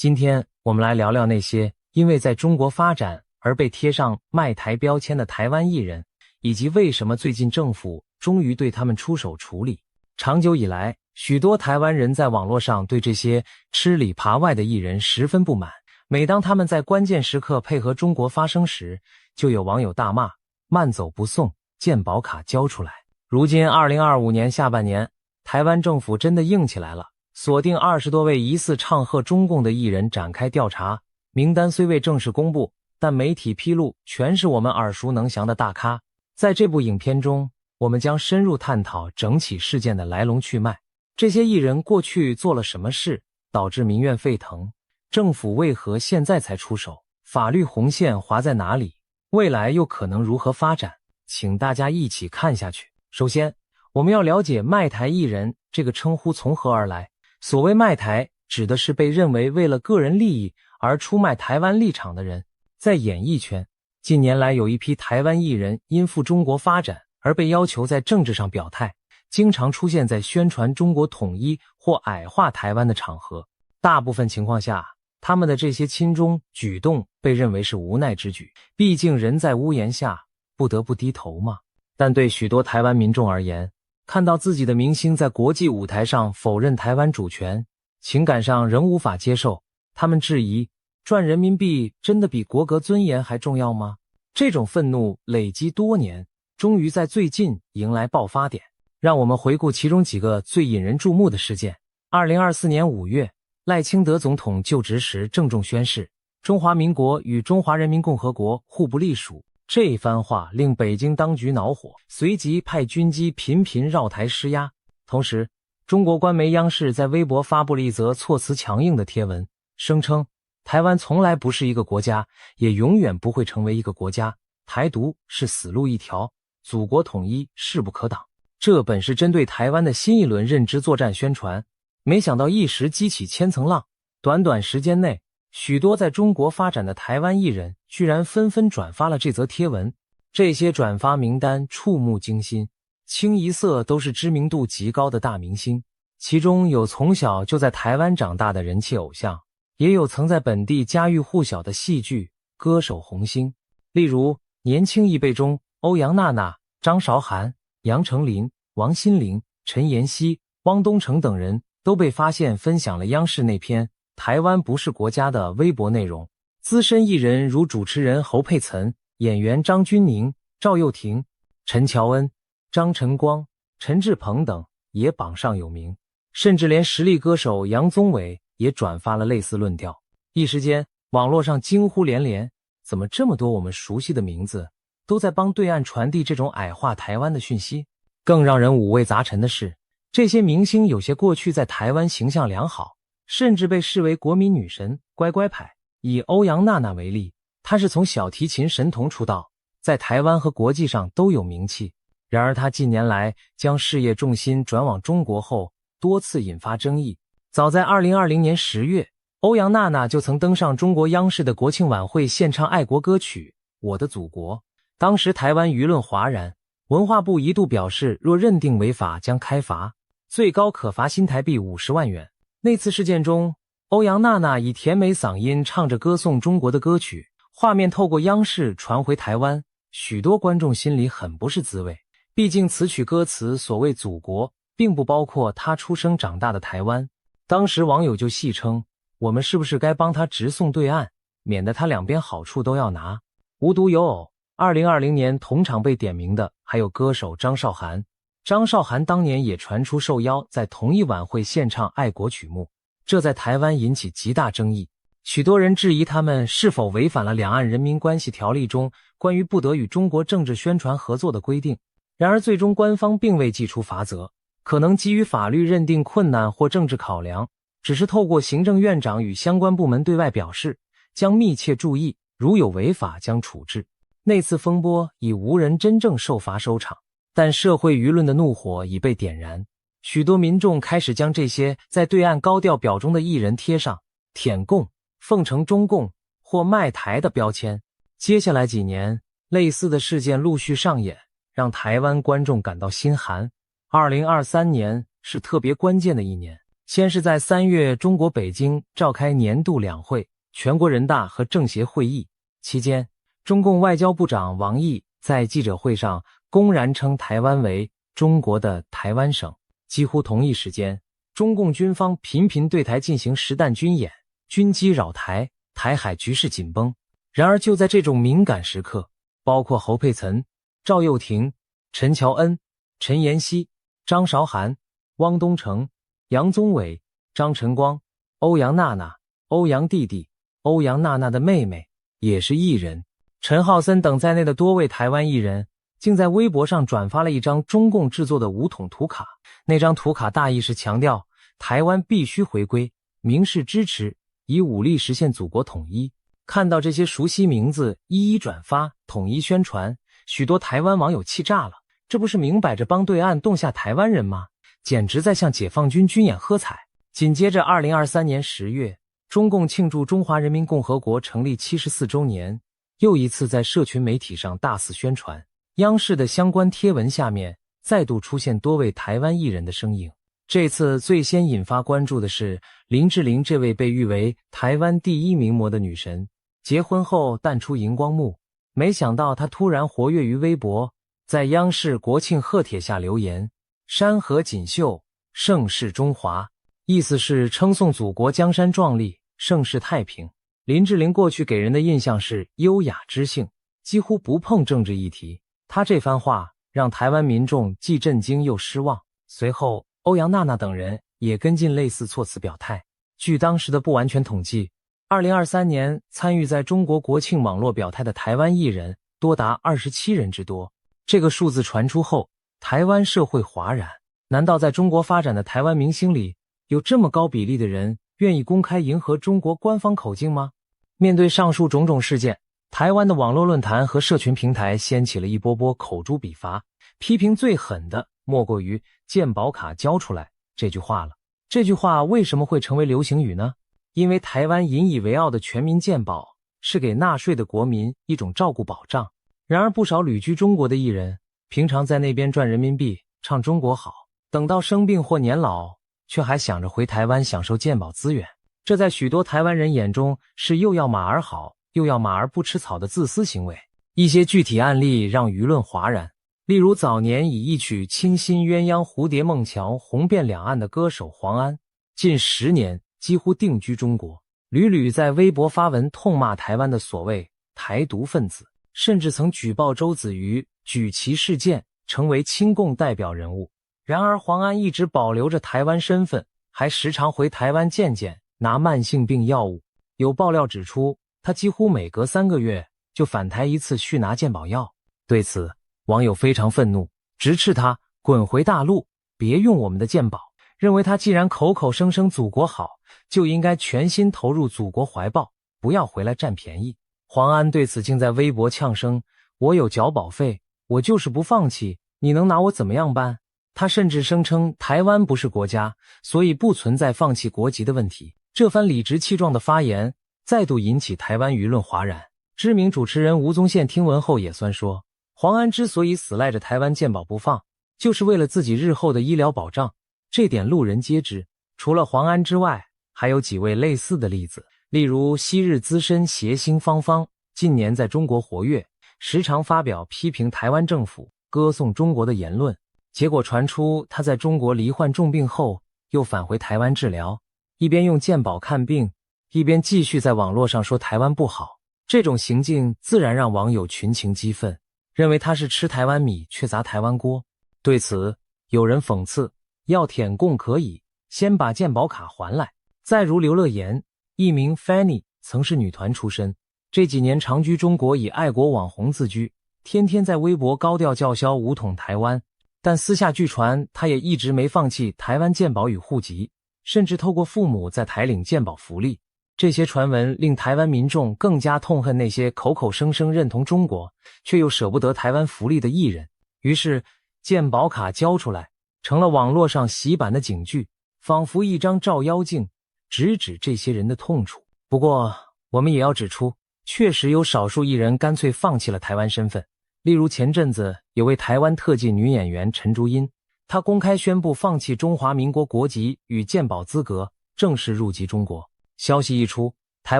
今天我们来聊聊那些因为在中国发展而被贴上卖台标签的台湾艺人，以及为什么最近政府终于对他们出手处理。长久以来，许多台湾人在网络上对这些吃里扒外的艺人十分不满，每当他们在关键时刻配合中国发声时，就有网友大骂慢走不送，健保卡交出来。如今2025年下半年，台湾政府真的硬起来了，锁定20多位疑似唱和中共的艺人展开调查，名单虽未正式公布，但媒体披露全是我们耳熟能详的大咖。在这部影片中，我们将深入探讨整起事件的来龙去脉，这些艺人过去做了什么事，导致民怨沸腾，政府为何现在才出手，法律红线划在哪里，未来又可能如何发展，请大家一起看下去。首先，我们要了解卖台艺人这个称呼从何而来。所谓卖台，指的是被认为为了个人利益而出卖台湾立场的人。在演艺圈，近年来有一批台湾艺人因赴中国发展而被要求在政治上表态，经常出现在宣传中国统一或矮化台湾的场合。大部分情况下，他们的这些亲中举动被认为是无奈之举，毕竟人在屋檐下，不得不低头嘛。但对许多台湾民众而言，看到自己的明星在国际舞台上否认台湾主权，情感上仍无法接受。他们质疑，赚人民币真的比国格尊严还重要吗？这种愤怒累积多年，终于在最近迎来爆发点。让我们回顾其中几个最引人注目的事件。2024年5月，赖清德总统就职时郑重宣誓，中华民国与中华人民共和国互不隶属。这番话令北京当局恼火，随即派军机频频绕台施压。同时，中国官媒央视在微博发布了一则措辞强硬的贴文，声称台湾从来不是一个国家，也永远不会成为一个国家，台独是死路一条，祖国统一势不可挡。这本是针对台湾的新一轮认知作战宣传，没想到一时激起千层浪，短短时间内，许多在中国发展的台湾艺人居然纷纷转发了这则贴文。这些转发名单触目惊心，清一色都是知名度极高的大明星，其中有从小就在台湾长大的人气偶像，也有曾在本地家喻户晓的戏剧、歌手红星。例如，年轻一辈中，欧阳娜娜、张韶涵、杨丞琳、王心凌、陈妍希、汪东城等人都被发现分享了央视那篇台湾不是国家的微博内容。资深艺人如主持人侯佩岑、演员张钧甯、赵又廷、陈乔恩、张晨光、陈志朋等也榜上有名，甚至连实力歌手杨宗纬也转发了类似论调。一时间，网络上惊呼连连，怎么这么多我们熟悉的名字都在帮对岸传递这种矮化台湾的讯息？更让人五味杂陈的是，这些明星有些过去在台湾形象良好，甚至被视为国民女神、乖乖牌。以欧阳娜娜为例，她是从小提琴神童出道，在台湾和国际上都有名气。然而她近年来将事业重心转往中国后，多次引发争议。早在2020年10月，欧阳娜娜就曾登上中国央视的国庆晚会献唱爱国歌曲《我的祖国》。当时台湾舆论哗然，文化部一度表示若认定违法将开罚，最高可罚新台币50万元。那次事件中，欧阳娜娜以甜美嗓音唱着歌颂中国的歌曲，画面透过央视传回台湾，许多观众心里很不是滋味。毕竟此曲歌词所谓祖国，并不包括她出生长大的台湾。当时网友就戏称，我们是不是该帮她直送对岸，免得她两边好处都要拿。无独有偶，2020年同场被点名的还有歌手张韶涵。张韶涵当年也传出受邀在同一晚会献唱爱国曲目，这在台湾引起极大争议。许多人质疑他们是否违反了《两岸人民关系条例》中关于不得与中国政治宣传合作的规定。然而最终官方并未祭出罚则，可能基于法律认定困难或政治考量，只是透过行政院长与相关部门对外表示，将密切注意，如有违法将处置。那次风波以无人真正受罚收场，但社会舆论的怒火已被点燃，许多民众开始将这些在对岸高调表忠的艺人贴上舔共、奉承中共或卖台的标签。接下来几年，类似的事件陆续上演，让台湾观众感到心寒。2023年是特别关键的一年，先是在3月中国北京召开年度两会、全国人大和政协会议期间，中共外交部长王毅在记者会上公然称台湾为中国的台湾省。几乎同一时间，中共军方频频对台进行实弹军演，军机扰台，台海局势紧绷。然而就在这种敏感时刻，包括侯佩岑、赵又廷、陈乔恩、陈妍希、张韶涵、汪东城、杨宗纬、张晨光、欧阳娜娜、欧阳弟弟、欧阳娜娜的妹妹也是艺人陈浩森等在内的多位台湾艺人，竟在微博上转发了一张中共制作的武统图卡。那张图卡大意是强调台湾必须回归，明示支持以武力实现祖国统一。看到这些熟悉名字一一转发统一宣传，许多台湾网友气炸了，这不是明摆着帮对岸冻下台湾人吗？简直在向解放军军演喝彩。紧接着2023年10月，中共庆祝中华人民共和国成立74周年，又一次在社群媒体上大肆宣传。央视的相关贴文下面再度出现多位台湾艺人的身影。这次最先引发关注的是林志玲这位被誉为台湾第一名模的女神，结婚后淡出荧光幕，没想到她突然活跃于微博，在央视国庆贺帖下留言：山河锦绣，盛世中华，意思是称颂祖国江山壮丽，盛世太平。林志玲过去给人的印象是优雅知性，几乎不碰政治议题，她这番话让台湾民众既震惊又失望。随后欧阳娜娜等人也跟进类似措辞表态。据当时的不完全统计，2023年参与在中国国庆网络表态的台湾艺人多达27人之多。这个数字传出后，台湾社会哗然，难道在中国发展的台湾明星里，有这么高比例的人愿意公开迎合中国官方口径吗？面对上述种种事件，台湾的网络论坛和社群平台掀起了一波波口诛笔伐，批评最狠的莫过于健保卡交出来这句话了。这句话为什么会成为流行语呢？因为台湾引以为傲的全民健保是给纳税的国民一种照顾保障。然而不少旅居中国的艺人，平常在那边赚人民币，唱中国好，等到生病或年老，却还想着回台湾享受健保资源。这在许多台湾人眼中是又要马儿好，又要马儿不吃草的自私行为。一些具体案例让舆论哗然，例如早年以一曲倾心鸳鸯蝴蝶梦桥红遍两岸的歌手黄安，近10年几乎定居中国，屡屡在微博发文痛骂台湾的所谓台独分子，甚至曾举报周子瑜举旗事件，成为亲共代表人物。然而黄安一直保留着台湾身份，还时常回台湾见见，拿慢性病药物。有爆料指出，他几乎每隔3个月就返台一次续拿健保药。对此网友非常愤怒，直斥他滚回大陆，别用我们的健保，认为他既然口口声声祖国好，就应该全心投入祖国怀抱，不要回来占便宜。黄安对此竟在微博呛声：我有缴保费，我就是不放弃，你能拿我怎么样办？他甚至声称台湾不是国家，所以不存在放弃国籍的问题。这番理直气壮的发言再度引起台湾舆论哗然。知名主持人吴宗宪听闻后也酸说，黄安之所以死赖着台湾健保不放，就是为了自己日后的医疗保障，这点路人皆知。除了黄安之外，还有几位类似的例子，例如昔日资深谐星芳芳，近年在中国活跃，时常发表批评台湾政府、歌颂中国的言论，结果传出他在中国罹患重病后又返回台湾治疗，一边用健保看病，一边继续在网络上说台湾不好。这种行径自然让网友群情激愤，认为他是吃台湾米却砸台湾锅。对此有人讽刺，要舔共可以，先把健保卡还来。再如刘乐妍，艺名 Fanny， 曾是女团出身，这几年长居中国，以爱国网红自居，天天在微博高调叫嚣武统台湾。但私下据传他也一直没放弃台湾健保与户籍，甚至透过父母在台领健保福利。这些传闻令台湾民众更加痛恨那些口口声声认同中国却又舍不得台湾福利的艺人。于是健保卡交出来成了网络上洗版的警句，仿佛一张照妖镜，直指这些人的痛处。不过我们也要指出，确实有少数艺人干脆放弃了台湾身份。例如前阵子有位台湾特技女演员陈竹英，他公开宣布放弃中华民国国籍与健保资格，正式入籍中国。消息一出，台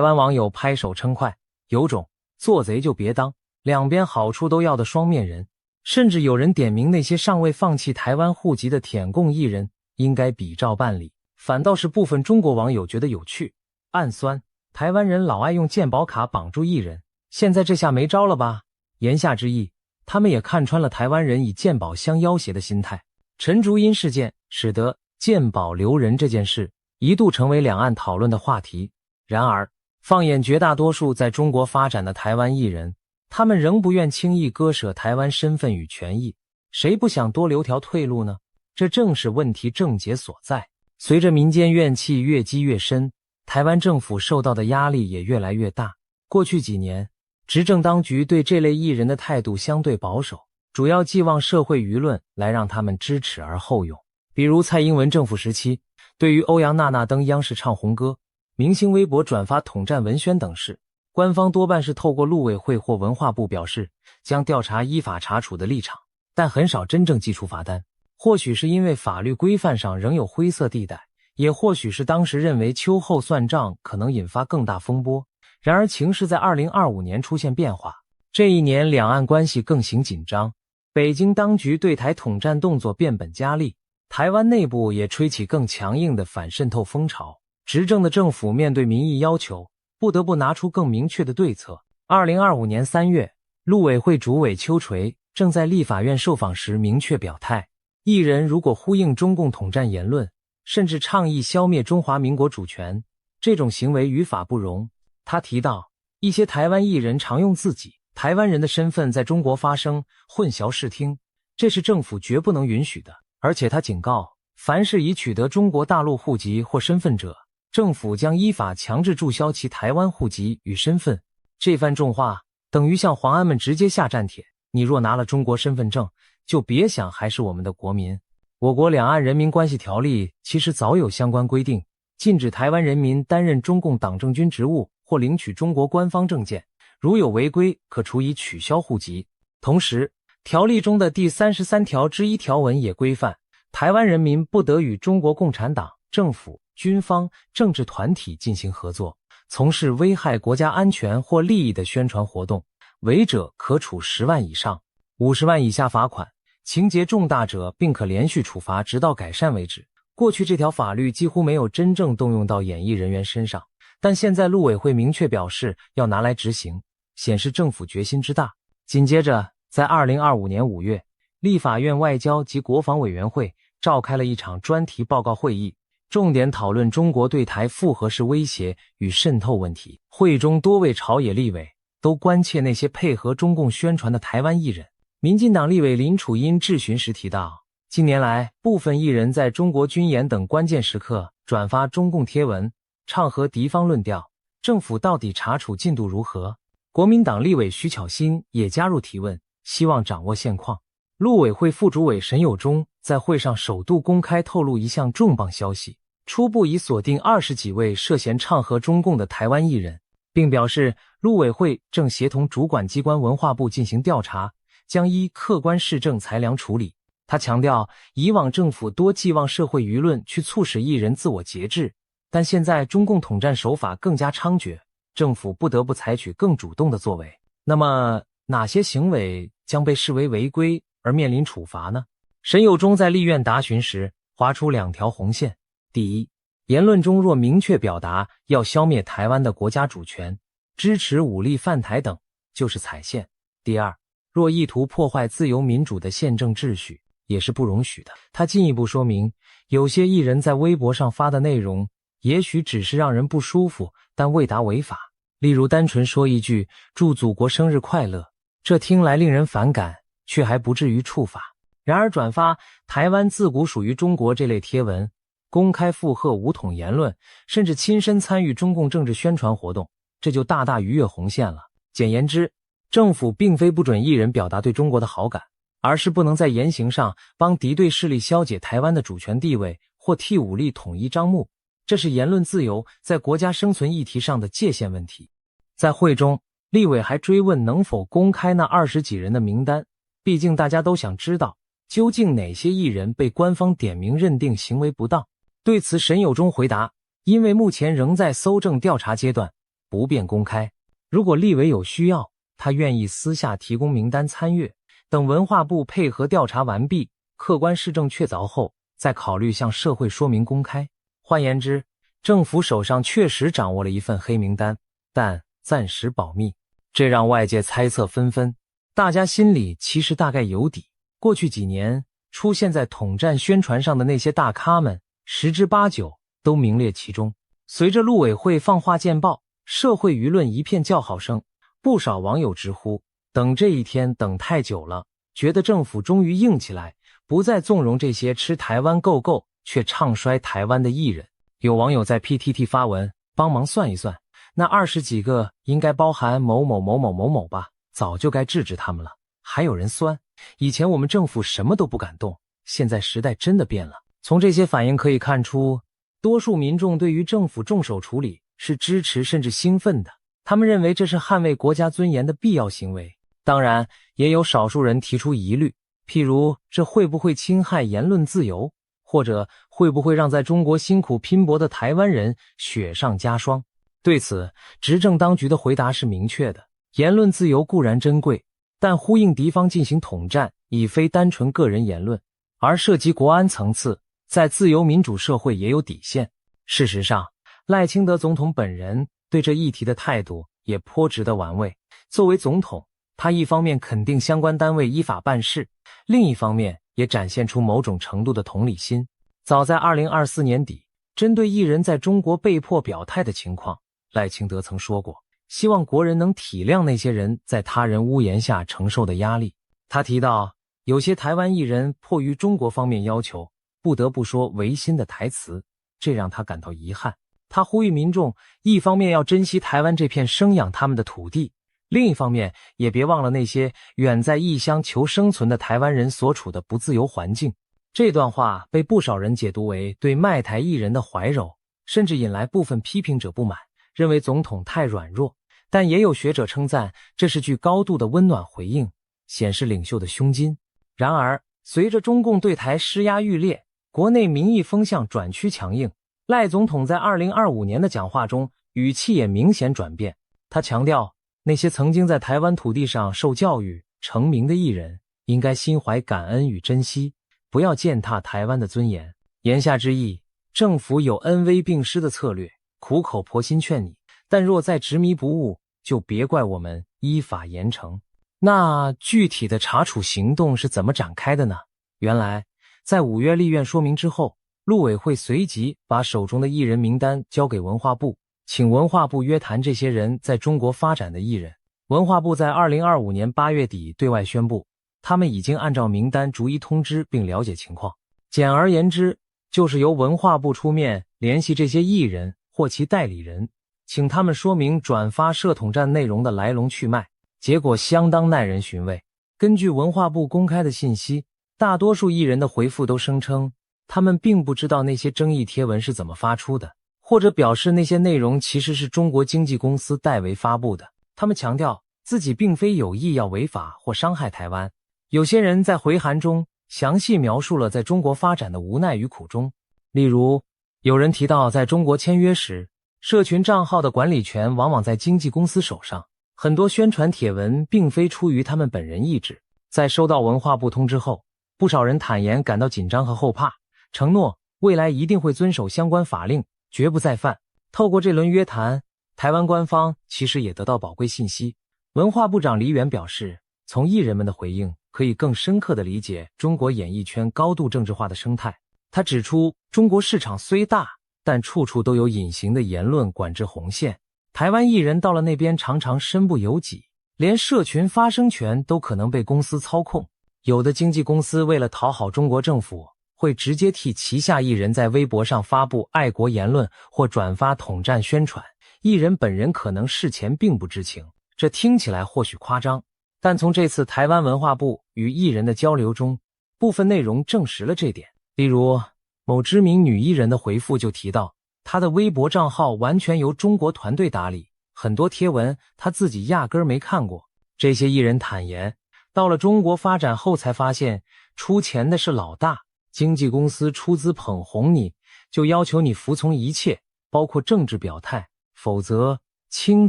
湾网友拍手称快，有种做贼就别当，两边好处都要的双面人。甚至有人点名那些尚未放弃台湾户籍的舔共艺人应该比照办理。反倒是部分中国网友觉得有趣，暗酸台湾人老爱用健保卡绑住艺人，现在这下没招了吧？言下之意，他们也看穿了台湾人以健保相要挟的心态。陈竹英事件使得健保留人这件事一度成为两岸讨论的话题。然而，放眼绝大多数在中国发展的台湾艺人，他们仍不愿轻易割舍台湾身份与权益。谁不想多留条退路呢？这正是问题症结所在。随着民间怨气越积越深，台湾政府受到的压力也越来越大。过去几年，执政当局对这类艺人的态度相对保守，主要寄望社会舆论来让他们知耻而后勇。比如蔡英文政府时期，对于欧阳娜娜登央视唱红歌、明星微博转发统战文宣等事，官方多半是透过陆委会或文化部表示将调查依法查处的立场，但很少真正祭出罚单。或许是因为法律规范上仍有灰色地带，也或许是当时认为秋后算账可能引发更大风波。然而情势在2025年出现变化，这一年两岸关系更形紧张，北京当局对台统战动作变本加厉，台湾内部也吹起更强硬的反渗透风潮。执政的政府面对民意要求，不得不拿出更明确的对策。2025年3月，陆委会主委邱垂正在立法院受访时明确表态，艺人如果呼应中共统战言论，甚至倡议消灭中华民国主权，这种行为与法不容。他提到，一些台湾艺人常用自己台湾人的身份在中国发声，混淆视听，这是政府绝不能允许的。而且他警告，凡是已取得中国大陆户籍或身份者，政府将依法强制注销其台湾户籍与身份。这番重话等于向皇安们直接下战帖，你若拿了中国身份证，就别想还是我们的国民。我国两岸人民关系条例其实早有相关规定，禁止台湾人民担任中共党政军职务或领取中国官方证件，如有违规，可处以取消户籍。同时，条例中的第33条之1条文也规范，台湾人民不得与中国共产党、政府、军方、政治团体进行合作，从事危害国家安全或利益的宣传活动，违者可处10万以上50万以下罚款，情节重大者并可连续处罚直到改善为止。过去这条法律几乎没有真正动用到演艺人员身上，但现在陆委会明确表示要拿来执行，显示政府决心之大。紧接着，在2025年5月，立法院外交及国防委员会召开了一场专题报告会议，重点讨论中国对台复合式威胁与渗透问题。会中多位朝野立委都关切那些配合中共宣传的台湾艺人。民进党立委林楚茵质询时提到，近年来部分艺人在中国军演等关键时刻转发中共贴文，唱和敌方论调，政府到底查处进度如何？国民党立委徐巧芯也加入提问，希望掌握现况。陆委会副主委沈友忠在会上首度公开透露一项重磅消息，初步已锁定20几位涉嫌唱和中共的台湾艺人，并表示陆委会正协同主管机关文化部进行调查，将依客观事证裁量处理。他强调，以往政府多寄望社会舆论去促使艺人自我节制，但现在中共统战手法更加猖獗，政府不得不采取更主动的作为。那么哪些行为将被视为违规而面临处罚呢？沈友忠在立院答询时划出2条红线。第一，言论中若明确表达要消灭台湾的国家主权，支持武力犯台等，就是踩线。第二，若意图破坏自由民主的宪政秩序，也是不容许的。他进一步说明，有些艺人在微博上发的内容也许只是让人不舒服，但未达违法。例如单纯说一句祝祖国生日快乐，这听来令人反感，却还不至于触法。然而转发台湾自古属于中国这类贴文，公开附和武统言论，甚至亲身参与中共政治宣传活动，这就大大逾越红线了。简言之，政府并非不准艺人表达对中国的好感，而是不能在言行上帮敌对势力消解台湾的主权地位，或替武力统一张目。这是言论自由在国家生存议题上的界限问题。在会中，立委还追问能否公开那20几人的名单，毕竟大家都想知道究竟哪些艺人被官方点名认定行为不当？对此，沈有忠回答，因为目前仍在搜证调查阶段，不便公开。如果立委有需要，他愿意私下提供名单参阅，等文化部配合调查完毕，客观事证确凿后，再考虑向社会说明公开。换言之，政府手上确实掌握了一份黑名单，但暂时保密，这让外界猜测纷纷。大家心里其实大概有底，过去几年出现在统战宣传上的那些大咖们，十之八九都名列其中。随着陆委会放话见报，社会舆论一片叫好声，不少网友直呼，等这一天等太久了，觉得政府终于硬起来，不再纵容这些吃台湾够够却唱衰台湾的艺人。有网友在 PTT 发文，帮忙算一算，那20几个应该包含某某某某某某吧，早就该制止他们了。还有人酸，以前我们政府什么都不敢动，现在时代真的变了。从这些反应可以看出，多数民众对于政府重手处理是支持甚至兴奋的，他们认为这是捍卫国家尊严的必要行为。当然，也有少数人提出疑虑，譬如这会不会侵害言论自由，或者会不会让在中国辛苦拼搏的台湾人雪上加霜。对此，执政当局的回答是明确的，言论自由固然珍贵，但呼应敌方进行统战已非单纯个人言论，而涉及国安层次，在自由民主社会也有底线。事实上，赖清德总统本人对这议题的态度也颇值得玩味。作为总统，他一方面肯定相关单位依法办事，另一方面也展现出某种程度的同理心。早在2024年底，针对艺人在中国被迫表态的情况，赖清德曾说过，希望国人能体谅那些人在他人屋檐下承受的压力。他提到，有些台湾艺人迫于中国方面要求，不得不说违心的台词，这让他感到遗憾。他呼吁民众，一方面要珍惜台湾这片生养他们的土地，另一方面也别忘了那些远在异乡求生存的台湾人所处的不自由环境。这段话被不少人解读为对卖台艺人的怀柔，甚至引来部分批评者不满，认为总统太软弱。但也有学者称赞这是句高度的温暖回应，显示领袖的胸襟。然而，随着中共对台施压愈烈，国内民意风向转趋强硬，赖总统在2025年的讲话中语气也明显转变。他强调，那些曾经在台湾土地上受教育成名的艺人，应该心怀感恩与珍惜，不要践踏台湾的尊严。言下之意，政府有恩威并施的策略，苦口婆心劝你，但若再执迷不悟，就别怪我们依法严惩。那具体的查处行动是怎么展开的呢？原来，在5月立院说明之后，陆委会随即把手中的艺人名单交给文化部，请文化部约谈这些人在中国发展的艺人。文化部在2025年8月底对外宣布，他们已经按照名单逐一通知并了解情况。简而言之，就是由文化部出面联系这些艺人或其代理人，请他们说明转发社统战内容的来龙去脉。结果相当耐人寻味。根据文化部公开的信息，大多数艺人的回复都声称，他们并不知道那些争议贴文是怎么发出的，或者表示那些内容其实是中国经纪公司代为发布的。他们强调自己并非有意要违法或伤害台湾。有些人在回函中详细描述了在中国发展的无奈与苦衷。例如，有人提到在中国签约时，社群账号的管理权往往在经纪公司手上，很多宣传帖文并非出于他们本人意志。在收到文化部通知后，不少人坦言感到紧张和后怕，承诺未来一定会遵守相关法令，绝不再犯。透过这轮约谈，台湾官方其实也得到宝贵信息。文化部长黎元表示，从艺人们的回应可以更深刻地理解中国演艺圈高度政治化的生态。他指出，中国市场虽大，但处处都有隐形的言论管制红线。台湾艺人到了那边常常身不由己，连社群发声权都可能被公司操控。有的经纪公司为了讨好中国政府，会直接替旗下艺人在微博上发布爱国言论或转发统战宣传，艺人本人可能事前并不知情。这听起来或许夸张，但从这次台湾文化部与艺人的交流中，部分内容证实了这点。例如，某知名女艺人的回复就提到，她的微博账号完全由中国团队打理，很多贴文她自己压根儿没看过。这些艺人坦言，到了中国发展后才发现，出钱的是老大，经纪公司出资捧红你，就要求你服从一切，包括政治表态，否则轻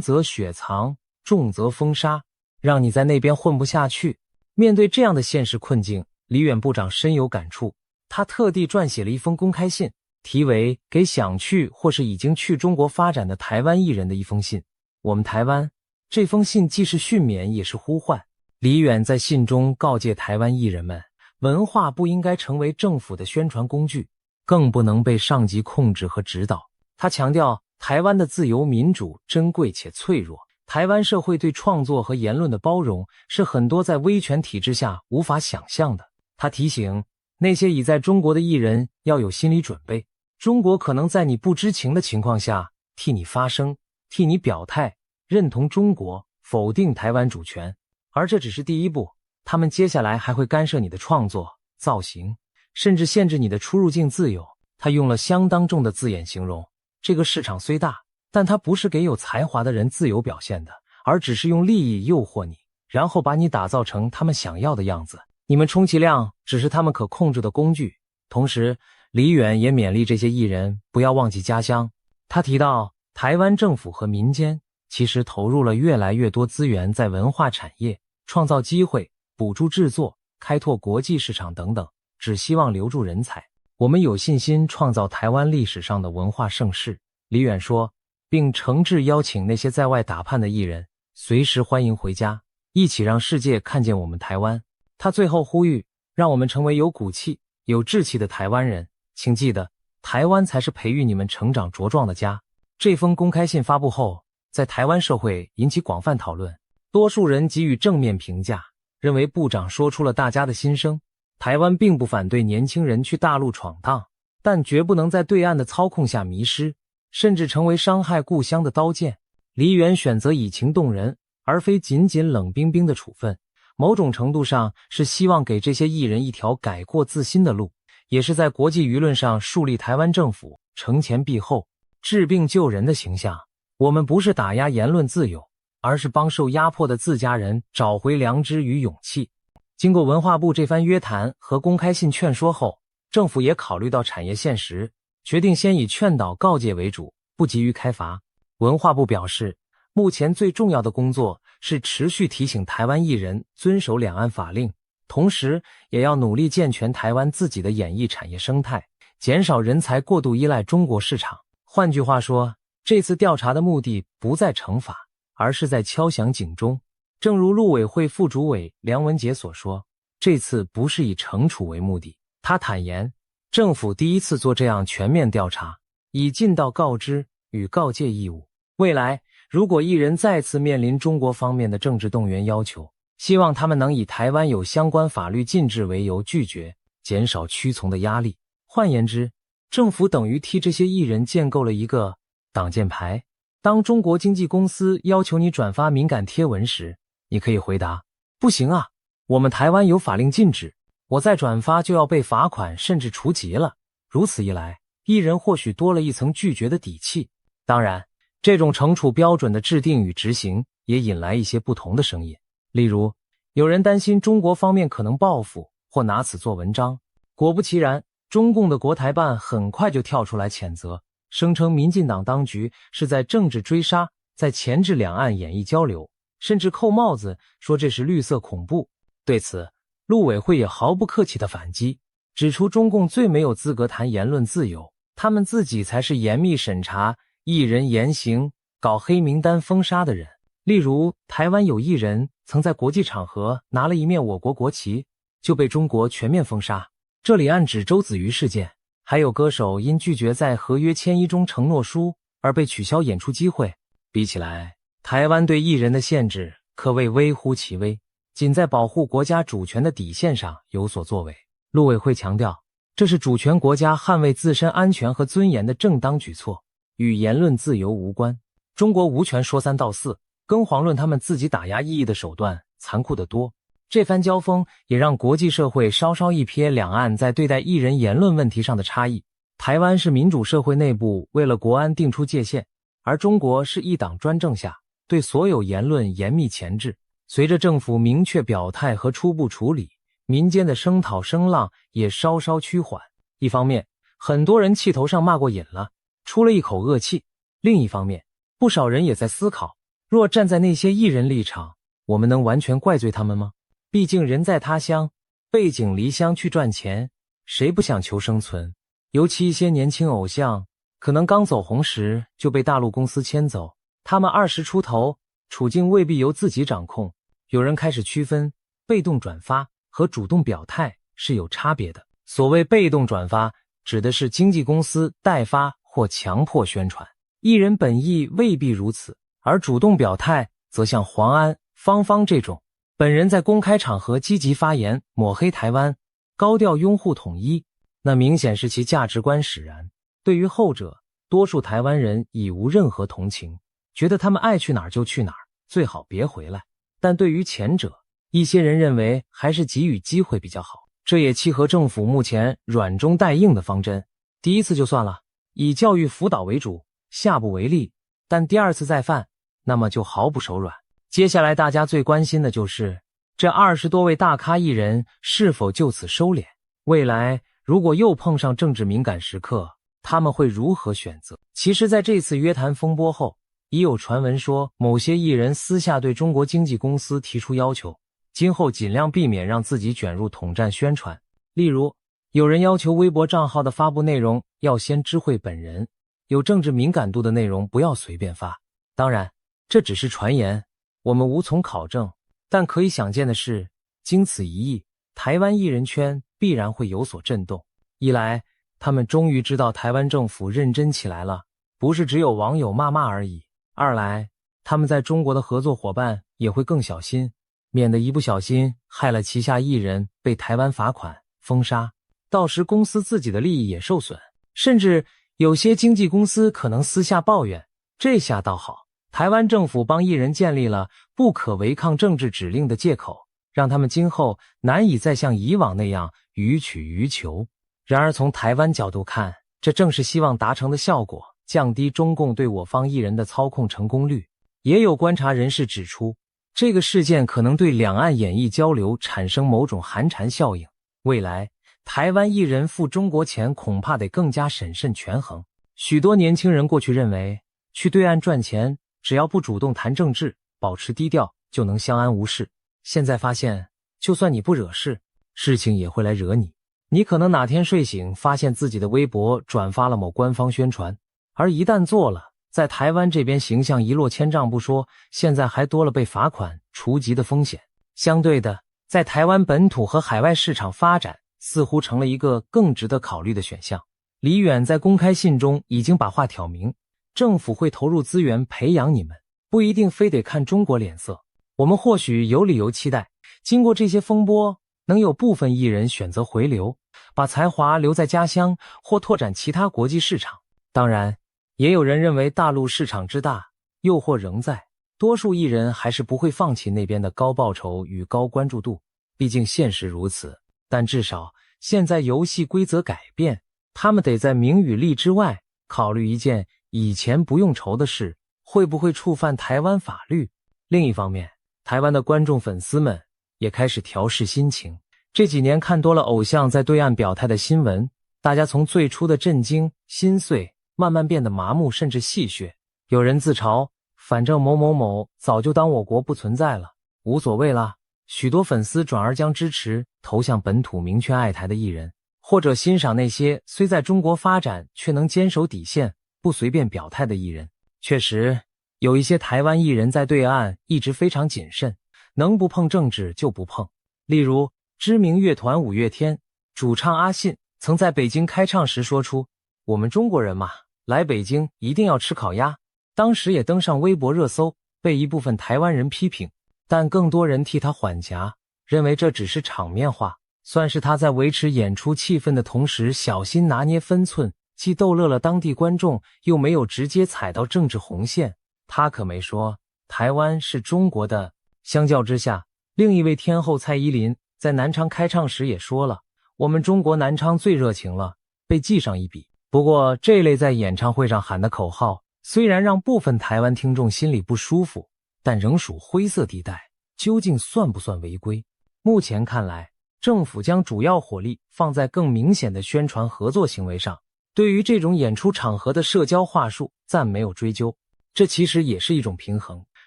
则雪藏，重则封杀，让你在那边混不下去。面对这样的现实困境，李远部长深有感触，他特地撰写了一封公开信，题为《给想去或是已经去中国发展的台湾艺人的一封信》。我们台湾，这封信既是训勉也是呼唤。李远在信中告诫台湾艺人们，文化不应该成为政府的宣传工具，更不能被上级控制和指导。他强调，台湾的自由民主珍贵且脆弱，台湾社会对创作和言论的包容是很多在威权体制下无法想象的。他提醒那些已在中国的艺人要有心理准备，中国可能在你不知情的情况下替你发声，替你表态，认同中国，否定台湾主权。而这只是第一步，他们接下来还会干涉你的创作、造型，甚至限制你的出入境自由。他用了相当重的字眼形容，这个市场虽大，但它不是给有才华的人自由表现的，而只是用利益诱惑你，然后把你打造成他们想要的样子。你们充其量只是他们可控制的工具。同时，李远也勉励这些艺人不要忘记家乡。他提到，台湾政府和民间其实投入了越来越多资源在文化产业，创造机会，补助制作，开拓国际市场等等，只希望留住人才。我们有信心创造台湾历史上的文化盛世。李远说，并诚挚邀请那些在外打掸的艺人随时欢迎回家，一起让世界看见我们台湾。他最后呼吁，让我们成为有骨气、有志气的台湾人。请记得，台湾才是培育你们成长茁壮的家。这封公开信发布后，在台湾社会引起广泛讨论，多数人给予正面评价，认为部长说出了大家的心声。台湾并不反对年轻人去大陆闯荡，但绝不能在对岸的操控下迷失，甚至成为伤害故乡的刀剑。李远选择以情动人，而非仅仅冷冰冰的处分，某种程度上是希望给这些艺人一条改过自新的路，也是在国际舆论上树立台湾政府惩前毖后、治病救人的形象。我们不是打压言论自由，而是帮受压迫的自家人找回良知与勇气。经过文化部这番约谈和公开信劝说后，政府也考虑到产业现实，决定先以劝导告诫为主，不急于开罚。文化部表示，目前最重要的工作是持续提醒台湾艺人遵守两岸法令，同时也要努力健全台湾自己的演艺产业生态，减少人才过度依赖中国市场。换句话说，这次调查的目的不在惩罚，而是在敲响警钟。正如陆委会副主委梁文杰所说，这次不是以惩处为目的。他坦言，政府第一次做这样全面调查，已尽到告知与告诫义务。未来如果艺人再次面临中国方面的政治动员要求，希望他们能以台湾有相关法律禁制为由拒绝，减少屈从的压力。换言之，政府等于替这些艺人建构了一个挡箭牌。当中国经纪公司要求你转发敏感贴文时，你可以回答，不行啊，我们台湾有法令禁止，我再转发就要被罚款甚至除籍了。如此一来，艺人或许多了一层拒绝的底气。当然，这种惩处标准的制定与执行也引来一些不同的声音。例如，有人担心中国方面可能报复或拿此做文章。果不其然，中共的国台办很快就跳出来谴责，声称民进党当局是在政治追杀，在钳制两岸演艺交流，甚至扣帽子说这是绿色恐怖。对此，陆委会也毫不客气地反击，指出中共最没有资格谈言论自由，他们自己才是严密审查艺人言行、搞黑名单封杀的人。例如，台湾有艺人曾在国际场合拿了一面我国国旗，就被中国全面封杀，这里暗指周子瑜事件。还有歌手因拒绝在合约签一中承诺书而被取消演出机会。比起来，台湾对艺人的限制可谓微乎其微，仅在保护国家主权的底线上有所作为。陆委会强调，这是主权国家捍卫自身安全和尊严的正当举措，与言论自由无关。中国无权说三道四，更遑论他们自己打压异议的手段残酷得多。这番交锋也让国际社会稍稍一瞥两岸在对待艺人言论问题上的差异。台湾是民主社会内部为了国安定出界限，而中国是一党专政下对所有言论严密钳制。随着政府明确表态和初步处理，民间的声讨声浪也稍稍趋缓。一方面，很多人气头上骂过瘾了，出了一口恶气；另一方面，不少人也在思考，若站在那些艺人立场，我们能完全怪罪他们吗？毕竟人在他乡，背井离乡去赚钱，谁不想求生存？尤其一些年轻偶像，可能刚走红时就被大陆公司牵走，他们20出头，处境未必由自己掌控。有人开始区分被动转发和主动表态是有差别的。所谓被动转发，指的是经纪公司代发或强迫宣传，艺人本意未必如此，而主动表态则像黄安、芳芳这种，本人在公开场合积极发言，抹黑台湾，高调拥护统一，那明显是其价值观使然。对于后者，多数台湾人已无任何同情，觉得他们爱去哪儿就去哪儿，最好别回来。但对于前者，一些人认为还是给予机会比较好，这也契合政府目前软中带硬的方针。第一次就算了，以教育辅导为主，下不为例，但第二次再犯，那么就毫不手软。接下来大家最关心的就是这20多位大咖艺人是否就此收敛，未来如果又碰上政治敏感时刻，他们会如何选择？其实在这次约谈风波后，已有传闻说某些艺人私下对中国经纪公司提出要求，今后尽量避免让自己卷入统战宣传。例如，有人要求微博账号的发布内容要先知会本人，有政治敏感度的内容不要随便发。当然，这只是传言，我们无从考证，但可以想见的是，经此一役，台湾艺人圈必然会有所震动。一来，他们终于知道台湾政府认真起来了，不是只有网友骂骂而已；二来，他们在中国的合作伙伴也会更小心，免得一不小心害了旗下艺人被台湾罚款封杀，到时公司自己的利益也受损，甚至有些经纪公司可能私下抱怨。这下倒好，台湾政府帮艺人建立了不可违抗政治指令的借口，让他们今后难以再像以往那样予取予求。然而从台湾角度看，这正是希望达成的效果，降低中共对我方艺人的操控成功率。也有观察人士指出，这个事件可能对两岸演艺交流产生某种寒蝉效应，未来台湾艺人赴中国前恐怕得更加审慎权衡。许多年轻人过去认为，去对岸赚钱，只要不主动谈政治，保持低调，就能相安无事。现在发现，就算你不惹事，事情也会来惹你。你可能哪天睡醒，发现自己的微博转发了某官方宣传，而一旦做了，在台湾这边形象一落千丈不说，现在还多了被罚款、除籍的风险。相对的，在台湾本土和海外市场发展，似乎成了一个更值得考虑的选项。李远在公开信中已经把话挑明，政府会投入资源培养你们，不一定非得看中国脸色。我们或许有理由期待，经过这些风波，能有部分艺人选择回流，把才华留在家乡或拓展其他国际市场。当然，也有人认为大陆市场之大，诱惑仍在，多数艺人还是不会放弃那边的高报酬与高关注度，毕竟现实如此。但至少现在游戏规则改变，他们得在名与利之外考虑一件以前不用愁的事，会不会触犯台湾法律。另一方面，台湾的观众粉丝们也开始调试心情。这几年看多了偶像在对岸表态的新闻，大家从最初的震惊、心碎，慢慢变得麻木甚至戏谑。有人自嘲，反正某某某早就当我国不存在了，无所谓啦。许多粉丝转而将支持投向本土明确爱台的艺人，或者欣赏那些虽在中国发展却能坚守底线、不随便表态的艺人。确实，有一些台湾艺人在对岸一直非常谨慎，能不碰政治就不碰。例如，知名乐团五月天主唱阿信曾在北京开唱时说出，我们中国人嘛，来北京一定要吃烤鸭。当时也登上微博热搜，被一部分台湾人批评，但更多人替他缓颊，认为这只是场面话，算是他在维持演出气氛的同时小心拿捏分寸，既逗乐了当地观众，又没有直接踩到政治红线。他可没说台湾是中国的。相较之下，另一位天后蔡依林在南昌开唱时也说了，我们中国南昌最热情了，被记上一笔。不过这类在演唱会上喊的口号，虽然让部分台湾听众心里不舒服，但仍属灰色地带，究竟算不算违规？目前看来，政府将主要火力放在更明显的宣传合作行为上，对于这种演出场合的社交话术暂没有追究。这其实也是一种平衡。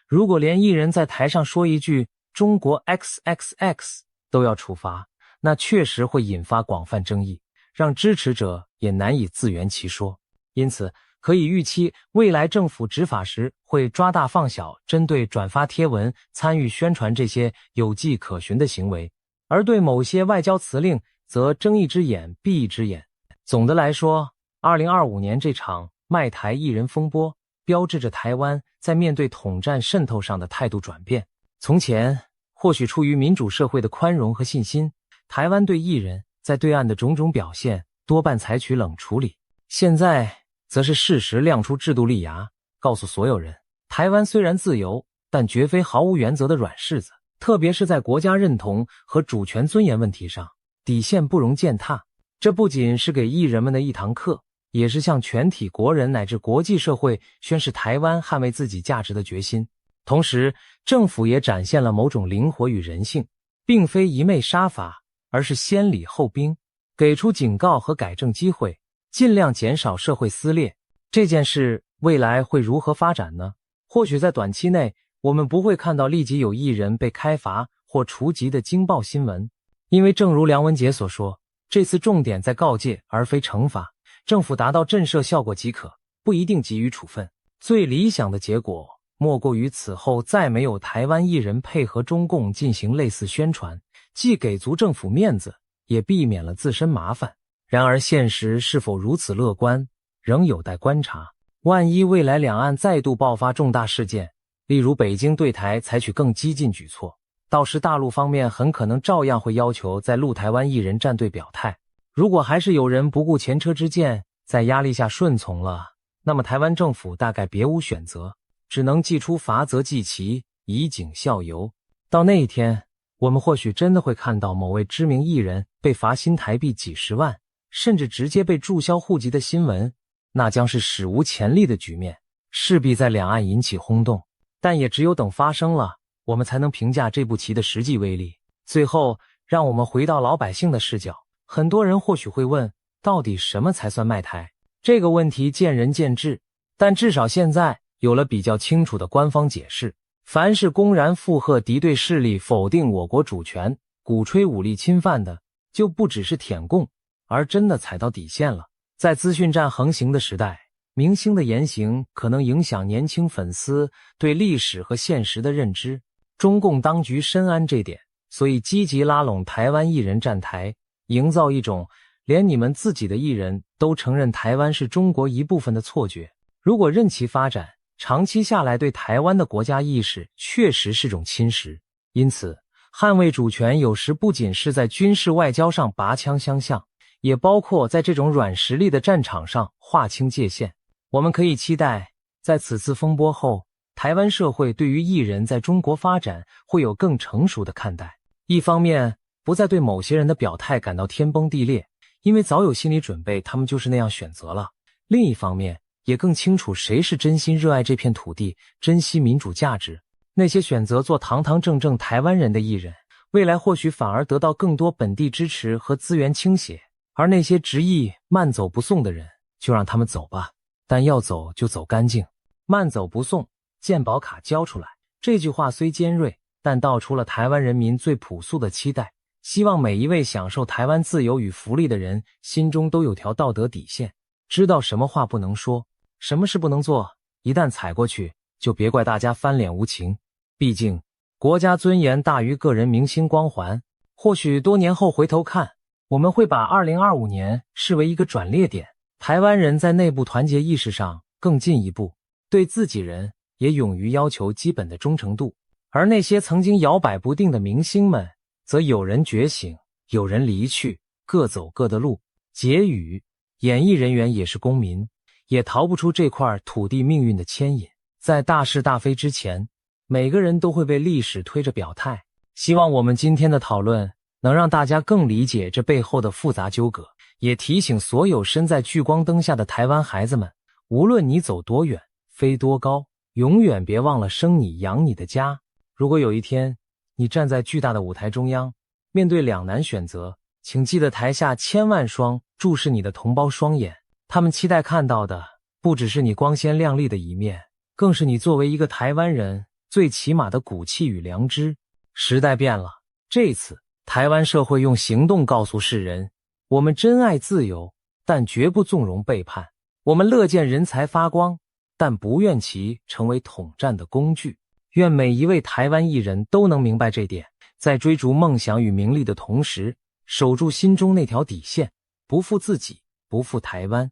如果连艺人在台上说一句中国 XXX 都要处罚，那确实会引发广泛争议，让支持者也难以自圆其说。因此可以预期，未来政府执法时会抓大放小，针对转发贴文、参与宣传这些有迹可循的行为，而对某些外交辞令则睁一只眼闭一只眼。总的来说，2025年这场卖台艺人风波标志着台湾在面对统战渗透上的态度转变。从前或许出于民主社会的宽容和信心，台湾对艺人在对岸的种种表现多半采取冷处理，现在则是事实亮出制度利牙，告诉所有人，台湾虽然自由，但绝非毫无原则的软柿子，特别是在国家认同和主权尊严问题上，底线不容践踏。这不仅是给艺人们的一堂课，也是向全体国人乃至国际社会宣示台湾捍卫自己价值的决心。同时，政府也展现了某种灵活与人性，并非一昧杀伐，而是先礼后兵，给出警告和改正机会，尽量减少社会撕裂。这件事未来会如何发展呢？或许在短期内，我们不会看到立即有艺人被开罚或除籍的惊爆新闻，因为正如梁文杰所说，这次重点在告诫而非惩罚，政府达到震慑效果即可，不一定给予处分。最理想的结果莫过于此后再没有台湾艺人配合中共进行类似宣传，既给足政府面子，也避免了自身麻烦。然而现实是否如此乐观，仍有待观察。万一未来两岸再度爆发重大事件，例如北京对台采取更激进举措，到时大陆方面很可能照样会要求在陆台湾艺人站队表态。如果还是有人不顾前车之鉴，在压力下顺从了，那么台湾政府大概别无选择，只能祭出罚则祭旗，以儆效尤。到那一天，我们或许真的会看到某位知名艺人被罚新台币几十万，甚至直接被注销户籍的新闻，那将是史无前例的局面，势必在两岸引起轰动。但也只有等发生了，我们才能评价这步棋的实际威力。最后，让我们回到老百姓的视角。很多人或许会问，到底什么才算卖台？这个问题见仁见智，但至少现在有了比较清楚的官方解释。凡是公然附和敌对势力否定我国主权，鼓吹武力侵犯的，就不只是舔共，而真的踩到底线了。在资讯战横行的时代，明星的言行可能影响年轻粉丝对历史和现实的认知。中共当局深谙这点，所以积极拉拢台湾艺人站台，营造一种连你们自己的艺人都承认台湾是中国一部分的错觉。如果任其发展，长期下来对台湾的国家意识确实是种侵蚀。因此，捍卫主权有时不仅是在军事外交上拔枪相向，也包括在这种软实力的战场上划清界限。我们可以期待，在此次风波后，台湾社会对于艺人在中国发展会有更成熟的看待。一方面，不再对某些人的表态感到天崩地裂，因为早有心理准备，他们就是那样选择了。另一方面，也更清楚谁是真心热爱这片土地，珍惜民主价值。那些选择做堂堂正正台湾人的艺人，未来或许反而得到更多本地支持和资源倾斜，而那些执意慢走不送的人，就让他们走吧，但要走就走干净。慢走不送，健保卡交出来。这句话虽尖锐，但道出了台湾人民最朴素的期待，希望每一位享受台湾自由与福利的人心中都有条道德底线，知道什么话不能说，什么事不能做，一旦踩过去，就别怪大家翻脸无情。毕竟，国家尊严大于个人明星光环。或许多年后回头看，我们会把2025年视为一个转捩点，台湾人在内部团结意识上更进一步，对自己人也勇于要求基本的忠诚度。而那些曾经摇摆不定的明星们，则有人觉醒，有人离去，各走各的路。结语：演艺人员也是公民，也逃不出这块土地命运的牵引。在大是大非之前，每个人都会被历史推着表态。希望我们今天的讨论能让大家更理解这背后的复杂纠葛，也提醒所有身在聚光灯下的台湾孩子们，无论你走多远，飞多高，永远别忘了生你养你的家。如果有一天你站在巨大的舞台中央，面对两难选择，请记得台下千万双注视你的同胞双眼，他们期待看到的不只是你光鲜亮丽的一面，更是你作为一个台湾人最起码的骨气与良知。时代变了，这次台湾社会用行动告诉世人，我们珍爱自由，但绝不纵容背叛。我们乐见人才发光，但不愿其成为统战的工具。愿每一位台湾艺人都能明白这点，在追逐梦想与名利的同时，守住心中那条底线，不负自己，不负台湾。